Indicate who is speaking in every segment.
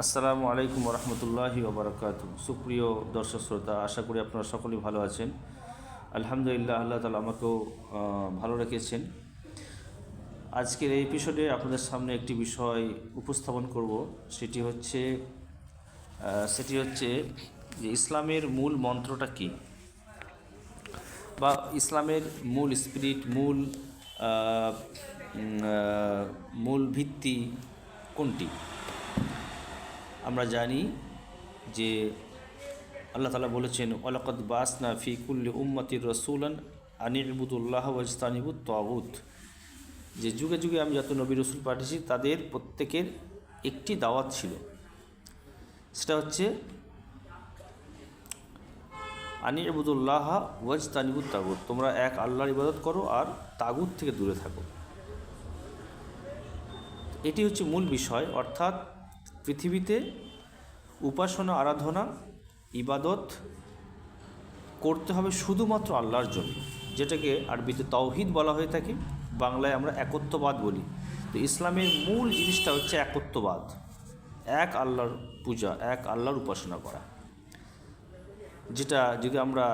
Speaker 1: আসসালামু আলাইকুম রহমতুল্লাহি ওবরাকাত। সুপ্রিয় দর্শক শ্রোতা, আশা করি আপনারা সকলেই ভালো আছেন। আলহামদুলিল্লাহ, আল্লাহ তাআলা আমাকেও ভালো রেখেছেন। আজকের এই এপিসোডে আপনাদের সামনে একটি বিষয় উপস্থাপন করব। সেটি হচ্ছে যে ইসলামের মূল মন্ত্রটা কী, বা ইসলামের মূল স্পিরিট, মূল ভিত্তি কোনটি। আমরা জানি যে আল্লাহ তাআলা বলেছেন, ওয়ালাকাদ বাসনা ফি কুল্লি উম্মাতির রাসূলান আনি ইবুদুল্লাহ ওয়াজতানিবুত তাগুত। যে যুগে যুগে আমি যত নবী রসুল পাঠিয়েছি তাদের প্রত্যেকের একটি দাওয়াত ছিল, সেটা হচ্ছে আনি ইবুদুল্লাহ ওয়াজতানিবুত তাগুত, তোমরা এক আল্লাহর ইবাদত করো আর তাগুত থেকে দূরে থাকো। এটি হচ্ছে মূল বিষয়, অর্থাৎ পৃথিবীতে উপাসনা, আরাধনা, ইবাদত করতে হবে শুধুমাত্র আল্লাহর জন্য, যেটাকে আরবিতে তাওহীদ বলা হয়ে থাকে, বাংলায় আমরা একত্ববাদ বলি। তো ইসলামের মূল জিনিসটা হচ্ছে একত্ববাদ, এক আল্লাহর পূজা, এক আল্লাহর উপাসনা করা। যেটা যদি আমরা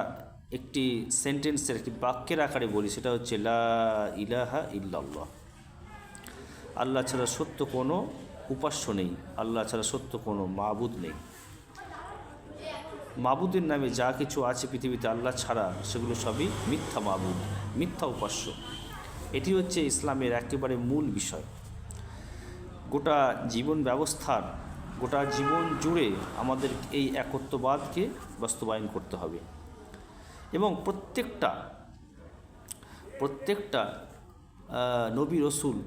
Speaker 1: একটি সেন্টেন্সের, একটি বাক্যের আকারে বলি, সেটা হচ্ছে লা ইলাহা ইল্লাল্লাহ। আল্লাহ ছাড়া সত্য কোনো উপাস্য নেই, আল্লাহ ছাড়া সত্য কোনো মাবুদ নেই। মাবুদের নামে যা কিছু আছে পৃথিবীতে আল্লাহ ছাড়া, সেগুলো সবই মিথ্যা মাবুদ, মিথ্যা উপাস্য। এটি হচ্ছে ইসলামের একেবারে মূল বিষয়। গোটা জীবন ব্যবস্থার, গোটা জীবন জুড়ে আমাদের এই একত্ববাদকে বাস্তবায়ন করতে হবে। এবং প্রত্যেকটা নবী রসুল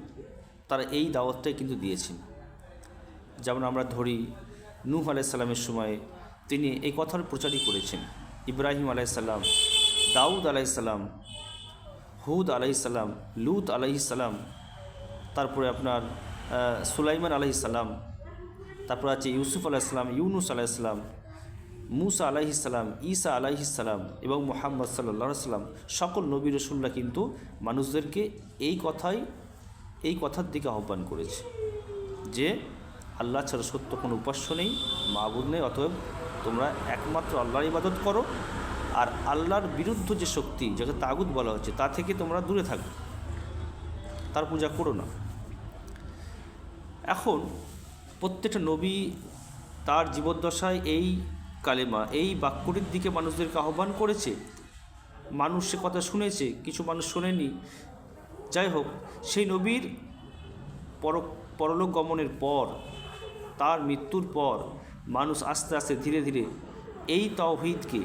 Speaker 1: তারা এই দাওয়াতটাই কিন্তু দিয়েছেন। যেমন আমরা ধরি, নূহ আলাইহিস সালামের সময় তিনি এই কথার প্রচারই করেছেন। ইব্রাহিম আলাইহিস সালাম, দাউদ আলাইহিস সালাম, হুদ আলাইহিস সালাম, লূত আলাইহিস সালাম, তারপরে আপনার সুলাইমান আলাইহিস সালাম, তারপর আছে ইউসুফ আলাইহিস সালাম, ইউনুস আলাইহিস সালাম, মুসা আলাইহিস সালাম, ঈসা আলাইহিস সালাম এবং মুহাম্মদ সাল্লাল্লাহু আলাইহি সাল্লাম। সকল নবী রসুলরা কিন্তু মানুষদেরকে এই কথার দিকে আহ্বান করেছে যে আল্লাহ ছাড়া সত্য কোনো উপাস্য নেই, মাবুদ নেই, অতএব তোমরা একমাত্র আল্লাহর ইবাদত করো, আর আল্লাহর বিরুদ্ধ যে শক্তি, যাকে তাগুত বলা হচ্ছে, তা থেকে তোমরা দূরে থাকো, তার পূজা করো না। এখন প্রত্যেকটা নবী তার জীবদ্দশায় এই কালেমা, এই বাক্যটির দিকে মানুষদেরকে আহ্বান করেছে। মানুষ সে কথা শুনেছে, কিছু মানুষ শোনেনি। যাই হোক, সেই নবীর পরলোক গমনের পর, তার মৃত্যুর পর মানুষ আস্তে আস্তে ধীরে ধীরে এই তাওহীদকে,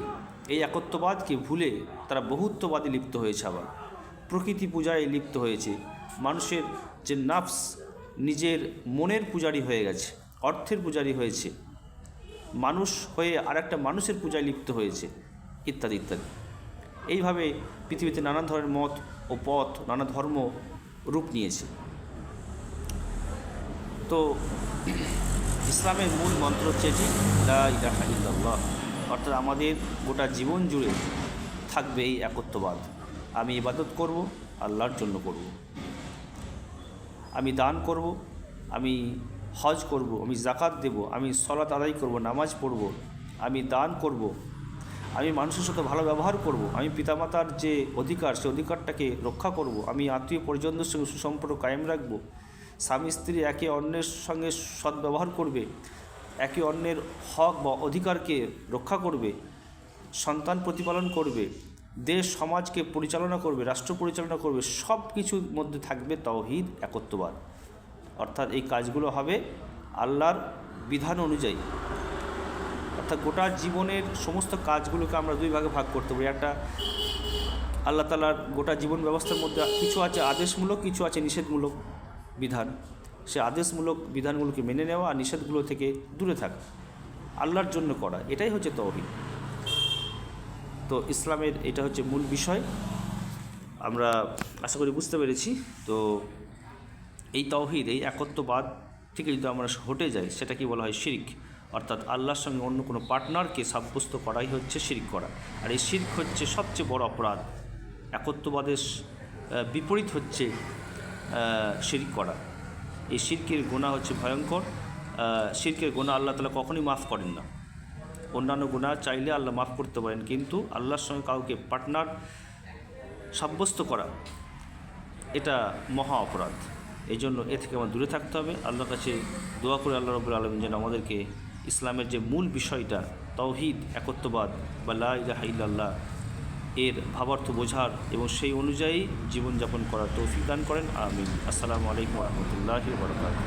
Speaker 1: এই একত্ববাদকে ভুলে তারা বহুত্ববাদে লিপ্ত হয়েছে, আবার প্রকৃতি পূজায় লিপ্ত হয়েছে। মানুষের যে নাফস, নিজের মনের পূজারি হয়ে গেছে, অর্থের পূজারি হয়েছে, মানুষ হয়ে আর একটা মানুষের পূজায় লিপ্ত হয়েছে, ইত্যাদি ইত্যাদি। এইভাবে পৃথিবীতে নানা ধরনের মত ও পথ, নানা ধর্ম রূপ নিয়েছে। তো ইসলামের মূল মন্ত্র হচ্ছে এটি, লা ইলাহা ইল্লাল্লাহ। অর্থাৎ আমাদের গোটা জীবন জুড়ে থাকবে এই একত্ববাদ। আমি ইবাদত করব, আল্লাহর জন্য করব। আমি দান করব, আমি হজ করব, আমি যাকাত দেব, আমি সলাত আদায় করব, নামাজ পড়ব, আমি দান করব, আমি মানুষের সাথে ভালো ব্যবহার করব, আমি পিতামাতার যে অধিকার, সে অধিকারটাকে রক্ষা করব, আমি আত্মীয় পরিজনদের সঙ্গে সুসম্পর্ক কায়েম রাখব, স্বামী স্ত্রী একে অন্যের সঙ্গে সদ্ব্যবহার করবে, একে অন্যের হক বা অধিকারকে রক্ষা করবে, সন্তান প্রতিপালন করবে, দেশ সমাজকে পরিচালনা করবে, রাষ্ট্র পরিচালনা করবে। সব কিছুর মধ্যে থাকবে তাওহীদ, একত্ববাদ। অর্থাৎ এই কাজগুলো হবে আল্লাহর বিধান অনুযায়ী। অর্থাৎ গোটা জীবনের সমস্ত কাজগুলোকে আমরা দুই ভাগে ভাগ করতে পারি। একটা, আল্লাহ তাআলার গোটা জীবন ব্যবস্থার মধ্যে কিছু আছে আদেশমূলক, কিছু আছে নিষেধমূলক বিধান। সে আদেশমূলক বিধানগুলোকে মেনে নেওয়া আর নিষেধগুলো থেকে দূরে থাকা, আল্লাহর জন্য করা, এটাই হচ্ছে তাওহীদ। তো ইসলামের এটা হচ্ছে মূল বিষয়। আমরা আশা করি বুঝতে পেরেছি। তো এই তাওহীদ, এই একত্ববাদ থেকে যদি আমরা হটে যাই, সেটা কি বলা হয়? শিরক। অর্থাৎ আল্লাহর সঙ্গে অন্য কোনো পার্টনারকে সাব্যস্ত করাই হচ্ছে শিরক করা। আর এই শিরক হচ্ছে সবচেয়ে বড় অপরাধ। একত্ববাদের বিপরীত হচ্ছে শিরক করা। এই শিরকের গুনাহ হচ্ছে ভয়ঙ্কর। শিরকের গুনাহ আল্লাহ তাআলা কখনোই মাফ করেন না। অন্যান্য গুনাহ চাইলে আল্লাহ মাফ করতে পারেন, কিন্তু আল্লাহর সঙ্গে কাউকে পার্টনার সাব্যস্ত করা এটা মহা অপরাধ। এই জন্য এ থেকে আমার দূরে থাকতে হবে। আল্লাহর কাছে দোয়া করে আল্লাহ রাব্বুল আলামিন যেন আমাদেরকে ইসলামের যে মূল বিষয়টা তাওহীদ, একত্ববাদ বা লা ইলাহা ইল্লাল্লাহ এর ভাবার্থ বোঝার এবং সেই অনুযায়ী জীবনযাপন করার তৌফিক দান করেন। আমিন। আসসালামু আলাইকুম ওয়া রাহমাতুল্লাহি ওয়া বারাকাতুহু।